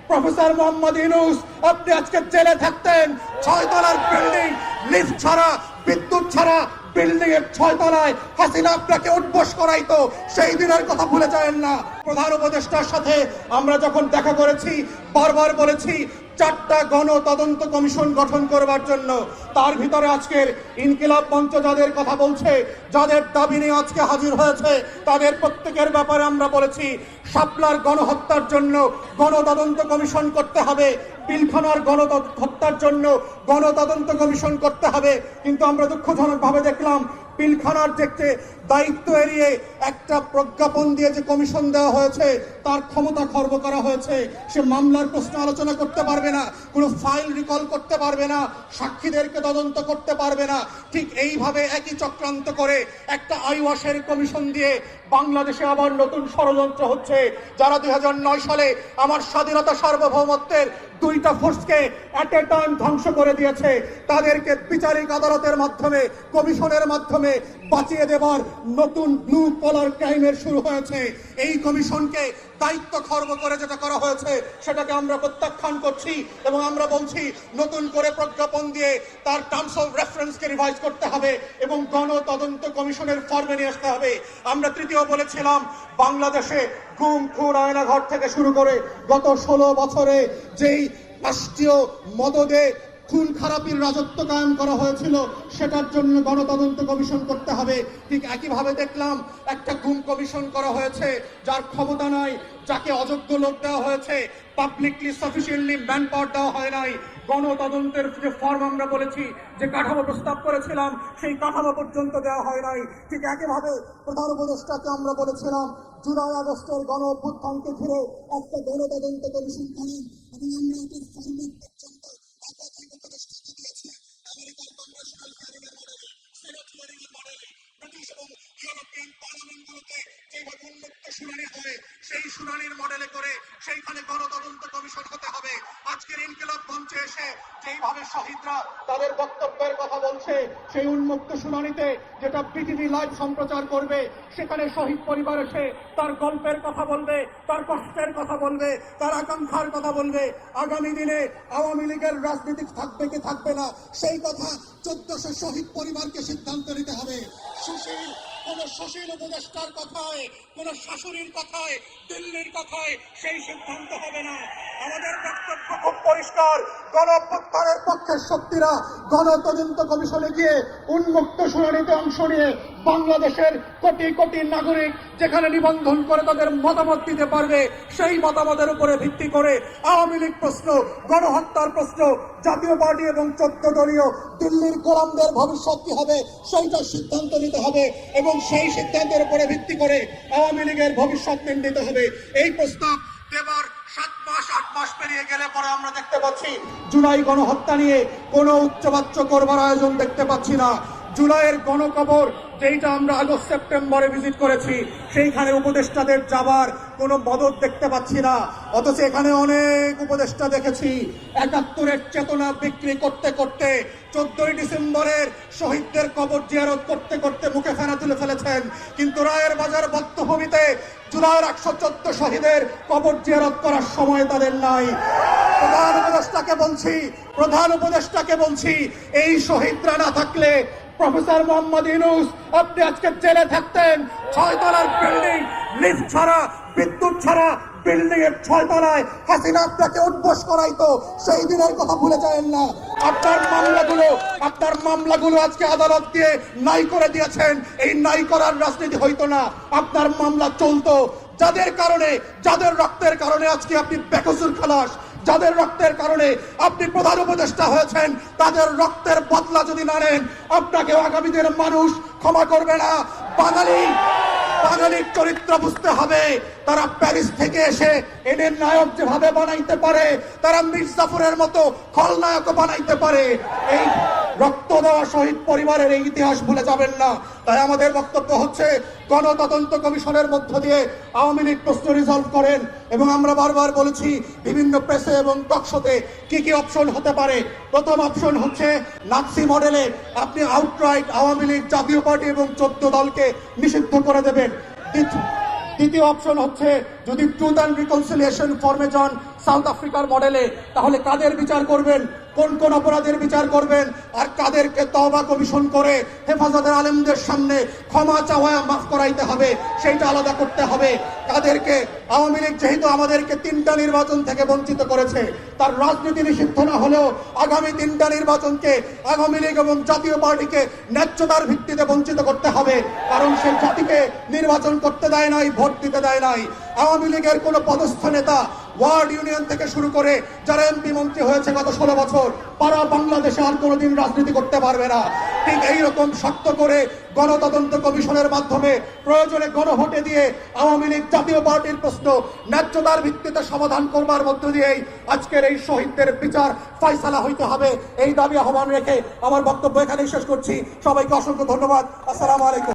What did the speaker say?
Professor Mohammad Yunus আপনি আজকে জেলে থাকতেন 6 তলার বিল্ডিং, লিফট ছাড়া, বিদ্যুৎ ছাড়া বিল্ডিং এর 6 তলায় হাসিনা আপনাকে উঠবোস করাইতো, সেই দিনের কথা ভুলে যাবেন না। প্রধান উপদেষ্টার সাথে আমরা যখন দেখা করেছি বারবার বলেছি 4টা গণ তদন্ত কমিশন গঠন করবার জন্য। তার ভিতরে আজকের ইনকিলাব মঞ্চ যাদের কথা বলছে, যাদের দাবি নিয়ে আজকে হাজির হয়েছে, তাদের প্রত্যেকের ব্যাপারে আমরা বলেছি শাপলার গণহত্যার জন্য গণতদন্ত কমিশন করতে হবে, পিলখানার গণহত্যার জন্য গণতদন্ত কমিশন করতে হবে। কিন্তু আমরা দুঃখজনকভাবে দেখলাম পিলখানার দেখতে দায়িত্ব এড়িয়ে একটা প্রজ্ঞাপন দিয়ে যে কমিশন দেওয়া হয়েছে তার ক্ষমতা খর্ব করা হয়েছে। সে মামলার প্রশ্ন আলোচনা করতে পারবে না, কোনো ফাইল রিকল করতে পারবে না, সাক্ষীদেরকে তদন্ত করতে পারবে না। ঠিক এইভাবে একই চক্রান্ত করে একটা আইওয়াশের কমিশন দিয়ে বাংলাদেশে আবার নতুন ষড়যন্ত্র হচ্ছে। যারা 2009 সালে আমার স্বাধীনতা সার্বভৌমত্বের 2টা ফোর্সকে এট এ টাইম ধ্বংস করে দিয়েছে, তাদেরকে বিচারিক আদালতের মাধ্যমে, কমিশনের মাধ্যমে বাঁচিয়ে দেবার নতুন ব্লু কলার ক্রাইমের শুরু হয়েছে। এই কমিশনকে দায়িত্ব খর্ব করে যেটা করা হয়েছে সেটাকে আমরা প্রত্যাখ্যান করছি এবং আমরা বলছি নতুন করে প্রজ্ঞাপন দিয়ে তার টার্মস অফ রেফারেন্সকে রিভাইজ করতে হবে এবং গণ তদন্ত কমিশনের ফর্মে নিয়ে আসতে হবে। আমরা তৃতীয় বলেছিলাম বাংলাদেশে গুম, খুন, আয়নাঘর থেকে শুরু করে গত 16 বছরে যেই রাষ্ট্রীয় মদদে খুন খারাপির রাজত্ব কায়েম করা হয়েছিল সেটার জন্য গণতদন্ত কমিশন করতে হবে। ঠিক একইভাবে দেখলাম একটা গুম কমিশন করা হয়েছে যার ক্ষমতা নাই, যাকে অযোগ্য লোক দেওয়া হয়েছে, পাবলিকলি সাফিসিয়েন্টলি ম্যান পাওয়ার দেওয়া হয় নাই। গণতদন্তের যে ফর্ম আমরা বলেছি, যে কাঠামো প্রস্তাব করেছিলাম, সেই কাঠামো পর্যন্ত দেওয়া হয় নাই। ঠিক একইভাবে প্রধান উপদেষ্টাকে আমরা বলেছিলাম জুলাই আগস্টের গণ অভ্যুত্থানকে ঘিরে একটা গণতদন্ত কমিশন করেন এবং আমরা এটার ফর্মেট পর্যন্ত একাধিক উপদেষ্টা দিয়েছি। আমেরিকার কংগ্রেশনাল হেয়ারিংয়ের মডেলে, সেনেট হিয়ারিংয়ের মডেলে, ব্রিটিশ এবং ইউরোপিয়ান পার্লামেন্টগুলোতে যেভাবে উন্মুক্ত শুনানি হয় সেই শুনানির মডেলে করে সেইখানে গণতদন্ত কমিশন হতে হবে। আজকের ইনকিলাব মঞ্চে এসে যেইভাবে শহীদরা তাদের বক্তব্যের কথা বলছে, সেই উন্মুক্ত শুনানিতে যেটা বিটিভি লাইভ সম্প্রচার করবে, সেখানে শহীদ পরিবার এসে তার গল্পের কথা বলবে, তার কষ্টের কথা বলবে, তার আকাঙ্ক্ষার কথা বলবে। আগামী দিনে আওয়ামী লীগের রাজনীতি থাকবে কি থাকবে না সেই কথা 1400 শহীদ পরিবারকে সিদ্ধান্ত নিতে হবে। কোন সুশীল উপদেষ্টার কথায়, কোন শাশুড়ির কথায়, দিল্লির কথায় সেই সিদ্ধান্ত হবে না। আমাদের বক্তব্য খুব পরিষ্কার, গণ অভ্যুত্থানের পক্ষের শক্তিরা গণতদন্ত কমিশনে গিয়ে উন্মুক্ত শুনানিতে অংশ নিয়ে বাংলাদেশের কোটি কোটি নাগরিক যেখানে নিবন্ধন করে তাদের মতামত দিতে পারবে, সেই মতামতের উপরে ভিত্তি করে আওয়ামী লীগ প্রশ্ন, গণহত্যার প্রশ্ন, জাতীয় পার্টি এবং 14 দলীয় দিল্লির গোলামদের ভবিষ্যৎ কি হবে সেইটার সিদ্ধান্ত নিতে হবে এবং সেই সিদ্ধান্তের উপরে ভিত্তি করে আওয়ামী লীগের ভবিষ্যৎ নির্ণীত হবে। এই প্রস্তাব দেবার 7 মাস 8 মাস পেরিয়ে গেলে পরে আমরা দেখতে পাচ্ছি জুলাই গণহত্যা নিয়ে কোনো উচ্চবাচ্য করবার আয়োজন দেখতে পাচ্ছি না। জুলাইয়ের গণকবর যেইটা আমরা আগস্ট সেপ্টেম্বরে ভিজিট করেছি, সেইখানে উপদেষ্টাদের যাবার কোনো মদত দেখতে পাচ্ছি না। অথচ এখানে অনেক উপদেষ্টা দেখেছি 71-এর চেতনা বিক্রি করতে করতে 14ই ডিসেম্বরের শহীদদের কবর জিয়ারত করতে করতে মুখে ফেনা তুলে ফেলেছেন। কিন্তু রায়ের বাজার বধ্যভূমিতে জুলাইয়ের 114 শহীদের কবর জিয়ারত করার সময় তাদের নাই। প্রধান উপদেষ্টাকে বলছি এই শহীদরা না থাকলে প্রফেসর মোহাম্মদ ইউনূস আপনি আজকে জেলে থাকতেন 6 তলার বিল্ডিং, লিফট ছাড়া, বিদ্যুৎ ছাড়া বিল্ডিং এর 6 তলায় হাসিনা আপনাকে উঠবোস করাইতো, সেই দিনের কথা ভুলে যাবেন না। আপনার মামলাগুলো আজকে আদালত দিয়ে নাই করে দিয়েছেন। এই নাই করার রাজনীতি হইতো না, আপনার মামলা চলতো। যাদের কারণে, যাদের রক্তের কারণে আজকে আপনি বেকসুর খালাস, যাদের রক্তের কারণে আপনি প্রধান উপদেষ্টা হয়েছেন, তাদের রক্তের বদলা যদি না নেন আপনাকে আগামী দিনের মানুষ ক্ষমা করবে না। বাঙালির চরিত্র বুঝতে হবে। তারা প্যারিস থেকে এসে এদের নায়ক যেভাবে বানাইতে পারে, তারা মির্জাফরের মতো খলনায়কও বানাইতে পারে। এই রক্ত দেওয়া শহীদ পরিবারের এই ইতিহাস ভুলে যাবেন না। তাই আমাদের বক্তব্য হচ্ছে গণতদন্ত কমিশনের মধ্য দিয়ে আওয়ামী লীগ প্রশ্ন রিজলভ করেন। এবং আমরা বারবার বলেছি বিভিন্ন প্রেসে এবং টকশোতে কি কি অপশন হতে পারে। প্রথম অপশন হচ্ছে নাৎসি মডেলে আপনি আউটরাইট আওয়ামী লীগ, জাতীয় পার্টি এবং 14 দলকে নিষিদ্ধ করে দেবেন। দ্বিতীয় অপশন হচ্ছে যদি ট্রুথ অ্যান্ড রিকনসিলিয়েশন ফর্মে যান, সাউথ আফ্রিকার মডেলে, তাহলে কাদের বিচার করবেন, কোন কোন অপরাধের বিচার করবেন, আর কাদেরকে তওবা কমিশন করে হেফাজতের আলেমদের সামনে ক্ষমা চাওয়া মাফ করাইতে হবে সেইটা আলাদা করতে হবে। কাদেরকে, আওয়ামী লীগ যেহেতু আমাদেরকে 3টা নির্বাচন থেকে বঞ্চিত করেছে, তার রাজনীতি নিষিদ্ধ না হলেও আগামী 3টা নির্বাচনকে আওয়ামী লীগ এবং জাতীয় পার্টিকে ন্যায্যতার ভিত্তিতে বঞ্চিত করতে হবে। কারণ সে জাতিকে নির্বাচন করতে দেয় নাই, ভোট দিতে দেয় নাই। আওয়ামী লীগের কোন পদস্থ নেতা ওয়ার্ড ইউনিয়ন থেকে শুরু করে যারা এমপি মন্ত্রী হয়েছে গত 16 বছর, তারা বাংলাদেশে আর কোনোদিন রাজনীতি করতে পারবে না। ঠিক এইরকম শক্ত করে গণতদন্ত কমিশনের মাধ্যমে প্রয়োজনে গণভোটে দিয়ে আওয়ামী লীগ জাতীয় পার্টির প্রশ্ন ন্যায্যতার ভিত্তিতে সমাধান করবার মধ্য দিয়েই আজকের এই শহীদদের বিচার ফয়সালা হইতে হবে, এই দাবি আহ্বান রেখে আমার বক্তব্য এখানেই শেষ করছি। সবাইকে অসংখ্য ধন্যবাদ। আসসালামু আলাইকুম।